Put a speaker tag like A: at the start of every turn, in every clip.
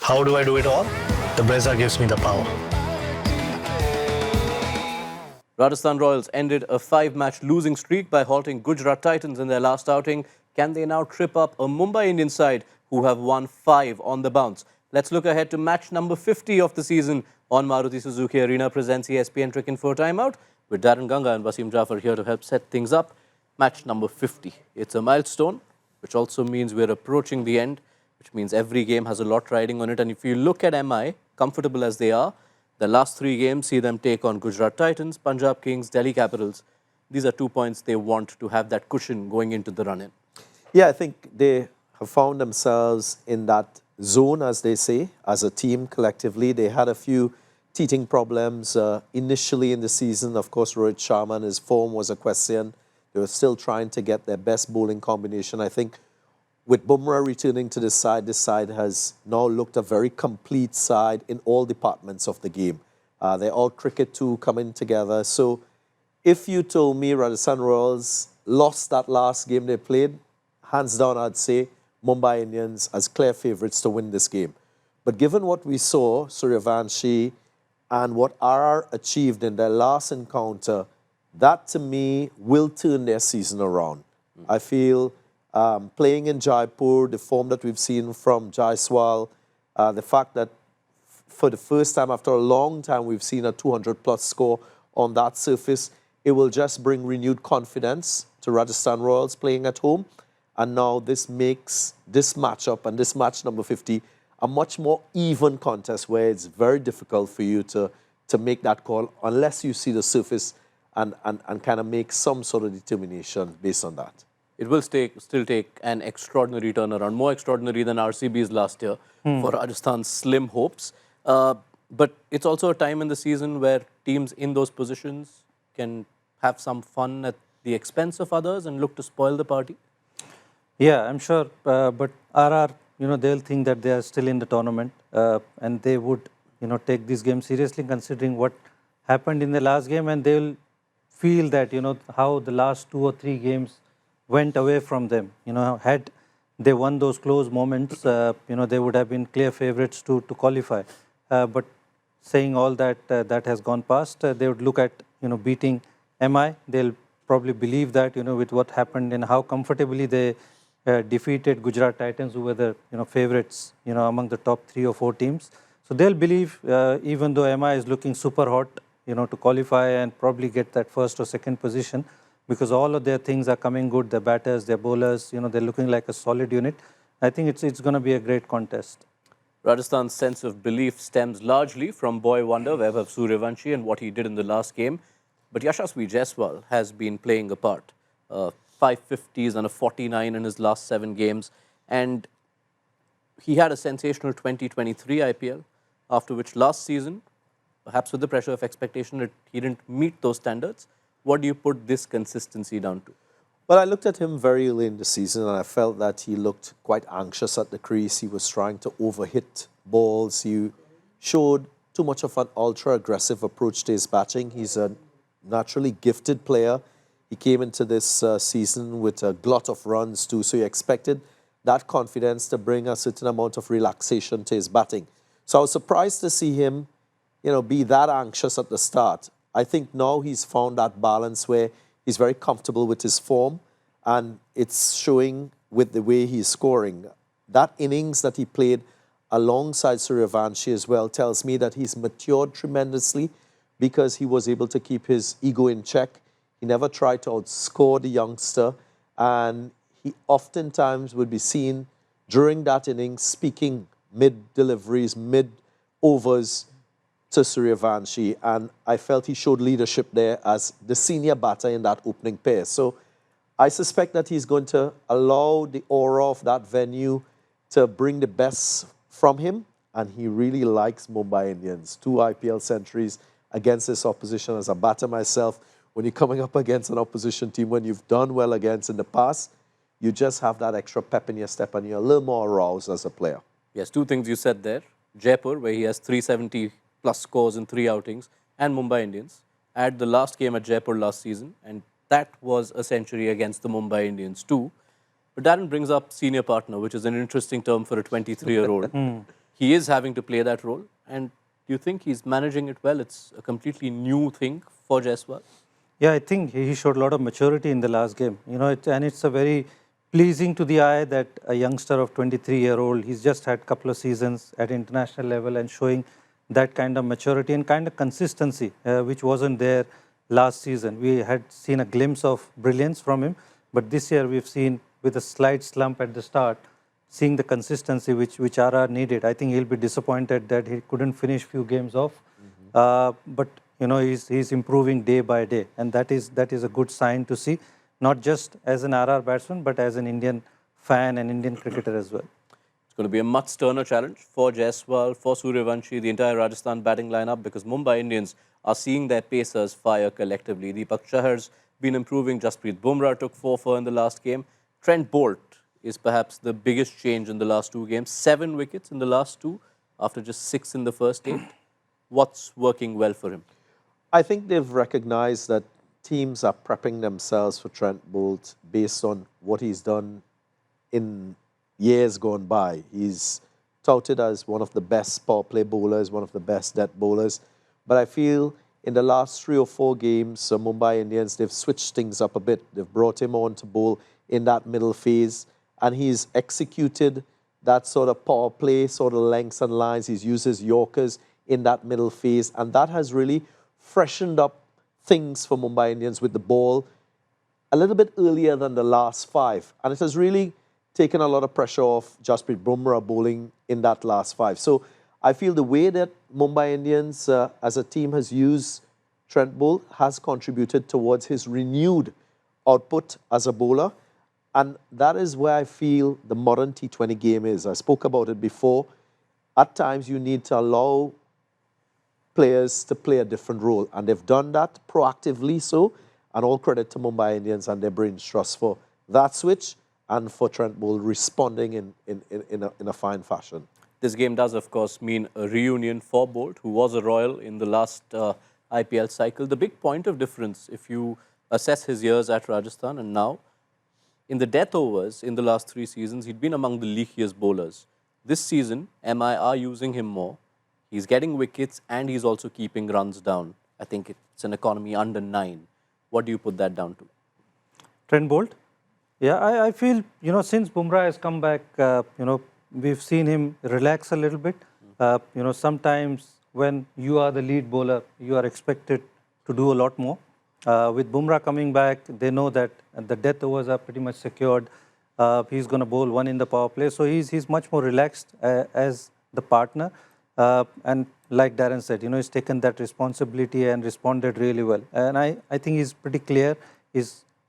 A: How do I do it all? The Brezza gives me the power.
B: Rajasthan Royals ended a 5-match losing streak by halting Gujarat Titans in their last outing. Can they now trip up a Mumbai Indians side who have won 5 on the bounce? Let's look ahead to match number 50 of the season on Maruti Suzuki Arena presents ESPNCricinfo Timeout with Darren Ganga and Wasim Jafar here to help set things up. Match number 50. It's a milestone, which also means we're approaching the end, which means every game has a lot riding on it. And if you look at MI, comfortable as they are, the last 3 games see them take on Gujarat Titans, Punjab Kings, Delhi Capitals. These are 2 points they want to have that cushion going into the run-in.
C: Yeah, I think they have found themselves in that zone, as they say, as a team collectively. They had a few teething problems initially in the season. Of course, Rohit Sharma and his form was a question. They were still trying to get their best bowling combination. I think with Bumrah returning to this side has now looked a very complete side in all departments of the game. They're all cricket too coming together. So if you told me Rajasthan Royals lost that last game they played, hands down I'd say Mumbai Indians as clear favourites to win this game. But given what we saw, Suryavanshi, and what RR achieved in their last encounter, that to me will turn their season around. I feel playing in Jaipur, the form that we've seen from Jaiswal, the fact that for the first time after a long time we've seen a 200-plus score on that surface, it will just bring renewed confidence to Rajasthan Royals playing at home. And now this makes this matchup and this match number 50 a much more even contest where it's very difficult for you to make that call unless you see the surface and kind of make some sort of determination based on that.
B: It will still take an extraordinary turnaround, more extraordinary than RCB's last year for Rajasthan's slim hopes. But it's also a time in the season where teams in those positions can have some fun at the expense of others and look to spoil the party.
D: Yeah, I'm sure. But RR, they'll think that they are still in the tournament and they would, take this game seriously considering what happened in the last game, and they'll feel that, how the last 2 or 3 games went away from them. Had they won those close moments, they would have been clear favourites to qualify. But saying all that, that has gone past, they would look at, beating MI. They'll probably believe that, with what happened and how comfortably they defeated Gujarat Titans, who were the, favourites, among the top 3 or 4 teams. So they'll believe, even though MI is looking super hot, to qualify and probably get that first or second position, because all of their things are coming good, their batters, their bowlers, they're looking like a solid unit. I think it's going to be a great contest.
B: Rajasthan's sense of belief stems largely from boy wonder Vaibhav Suryavanshi and what he did in the last game. But Yashasvi Jaiswal has been playing a part. 5 50s and a 49 in his last 7 games. And he had a sensational 2023 IPL, after which last season, perhaps with the pressure of expectation, that he didn't meet those standards. What do you put this consistency down to?
C: Well, I looked at him very early in the season and I felt that he looked quite anxious at the crease. He was trying to overhit balls. He showed too much of an ultra-aggressive approach to his batting. He's a naturally gifted player. He came into this season with a glut of runs too, so you expected that confidence to bring a certain amount of relaxation to his batting. So I was surprised to see him, be that anxious at the start. I think now he's found that balance where he's very comfortable with his form, and it's showing with the way he's scoring. That innings that he played alongside Suryavanshi as well tells me that he's matured tremendously because he was able to keep his ego in check. He never tried to outscore the youngster, and he oftentimes would be seen during that innings speaking mid-deliveries, mid-overs to Suryavanshi, and I felt he showed leadership there as the senior batter in that opening pair. So I suspect that he's going to allow the aura of that venue to bring the best from him, and he really likes Mumbai Indians. 2 IPL centuries against this opposition. As a batter myself, when you're coming up against an opposition team, when you've done well against in the past, you just have that extra pep in your step and you're a little more aroused as a player.
B: Yes, 2 things you said there. Jaipur, where he has 370-plus scores in 3 outings, and Mumbai Indians. Add the last game at Jaipur last season, and that was a century against the Mumbai Indians too. But Darren brings up senior partner, which is an interesting term for a 23-year-old. he is having to play that role. And do you think he's managing it well? It's a completely new thing for Jaiswal.
D: Yeah, I think he showed a lot of maturity in the last game. And it's a very pleasing to the eye that a youngster of 23-year-old, he's just had a couple of seasons at international level and showing that kind of maturity and kind of consistency, which wasn't there last season. We had seen a glimpse of brilliance from him, but this year we've seen, with a slight slump at the start, seeing the consistency which RR needed. I think he'll be disappointed that he couldn't finish few games off, but he's improving day by day, and that is a good sign to see, not just as an RR batsman, but as an Indian fan and Indian cricketer as well.
B: It's going to be a much sterner challenge for Jaiswal, for Suryavanshi, the entire Rajasthan batting lineup, because Mumbai Indians are seeing their pacers fire collectively. Deepak Chahar's been improving. Jasprit Bumrah took 4 in the last game. Trent Bolt is perhaps the biggest change in the last 2 games. 7 wickets in the last 2 after just 6 in the first 8. What's working well for him?
C: I think they've recognized that teams are prepping themselves for Trent Bolt based on what he's done in years gone by. He's touted as one of the best power play bowlers, one of the best death bowlers. But I feel in the last 3 or 4 games, Mumbai Indians, they've switched things up a bit. They've brought him on to bowl in that middle phase, and he's executed that sort of power play, sort of lengths and lines. He's used his Yorkers in that middle phase, and that has really freshened up things for Mumbai Indians with the ball a little bit earlier than the last 5. And it has really taken a lot of pressure off Jasprit Bumrah bowling in that last 5. So I feel the way that Mumbai Indians as a team has used Trent Bolt has contributed towards his renewed output as a bowler. And that is where I feel the modern T20 game is. I spoke about it before. At times you need to allow players to play a different role. And they've done that proactively so. And all credit to Mumbai Indians and their brain trust for that switch and for Trent Bolt responding in a fine fashion.
B: This game does, of course, mean a reunion for Bolt, who was a Royal in the last IPL cycle. The big point of difference, if you assess his years at Rajasthan and now, in the death overs in the last 3 seasons, he'd been among the leakiest bowlers. This season, MI are using him more. He's getting wickets and he's also keeping runs down. I think it's an economy under 9. What do you put that down to?
D: Trent Bolt? Yeah, I feel, since Bumrah has come back, we've seen him relax a little bit. Sometimes when you are the lead bowler, you are expected to do a lot more. With Bumrah coming back, they know that the death overs are pretty much secured. He's going to bowl 1 in the power play. So he's much more relaxed as the partner. And like Darren said, he's taken that responsibility and responded really well. And I think he's pretty clear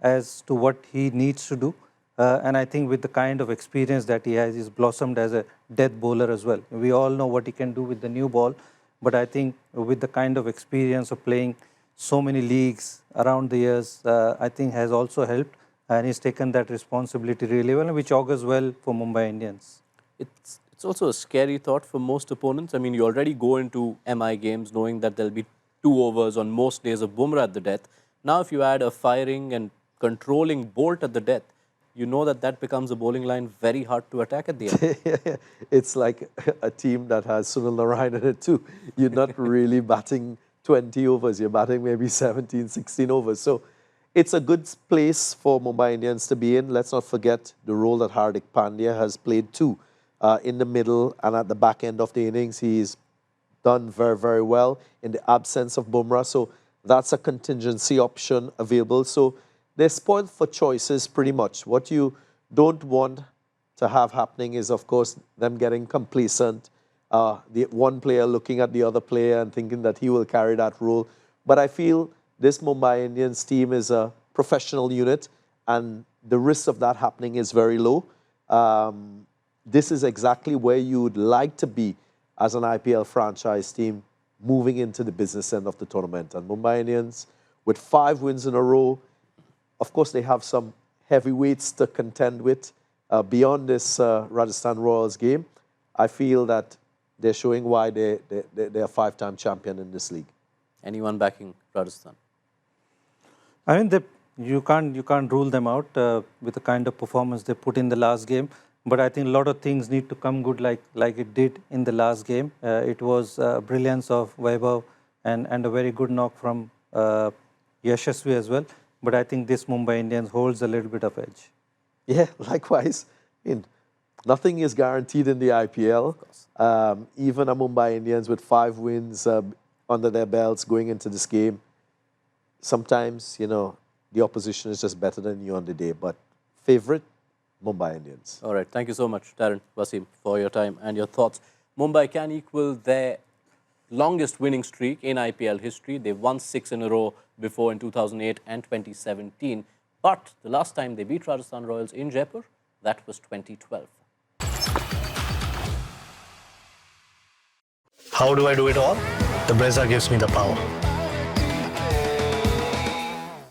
D: as to what he needs to do. And I think with the kind of experience that he has, he's blossomed as a death bowler as well. We all know what he can do with the new ball. But I think with the kind of experience of playing so many leagues around the years, I think has also helped. And he's taken that responsibility really well, which augurs well for Mumbai Indians.
B: It's also a scary thought for most opponents. I mean, you already go into MI games knowing that there'll be 2 overs on most days of Bumrah at the death. Now, if you add a firing and controlling Bolt at the death, you know that becomes a bowling line very hard to attack at the end.
C: It's like a team that has Sunil Narine in it too. You're not really batting 20 overs. You're batting maybe 17, 16 overs. So it's a good place for Mumbai Indians to be in. Let's not forget the role that Hardik Pandya has played too. In the middle and at the back end of the innings, he's done very, very well in the absence of Bumrah. So that's a contingency option available. So they're spoiled for choices pretty much. What you don't want to have happening is, of course, them getting complacent. The one player looking at the other player and thinking that he will carry that role. But I feel this Mumbai Indians team is a professional unit and the risk of that happening is very low. This is exactly where you would like to be as an IPL franchise team moving into the business end of the tournament. And Mumbai Indians, with 5 wins in a row, of course, they have some heavyweights to contend with beyond this Rajasthan Royals game. I feel that they're showing why they're a 5-time champion in this league.
B: Anyone backing Rajasthan?
D: I mean, you can't rule them out with the kind of performance they put in the last game. But I think a lot of things need to come good like it did in the last game. It was brilliance of Vaibhav and a very good knock from Yashasvi as well. But I think this Mumbai Indians holds a little bit of edge.
C: Yeah, likewise. I mean, nothing is guaranteed in the IPL. Even a Mumbai Indians with 5 wins under their belts going into this game, sometimes, the opposition is just better than you on the day. But favorite, Mumbai Indians.
B: All right. Thank you so much, Darren, Wasim, for your time and your thoughts. Mumbai can equal their longest winning streak in IPL history. They won 6 in a row before in 2008 and 2017. But the last time they beat Rajasthan Royals in Jaipur, that was 2012.
A: How do I do it all? The Brezza gives me the power.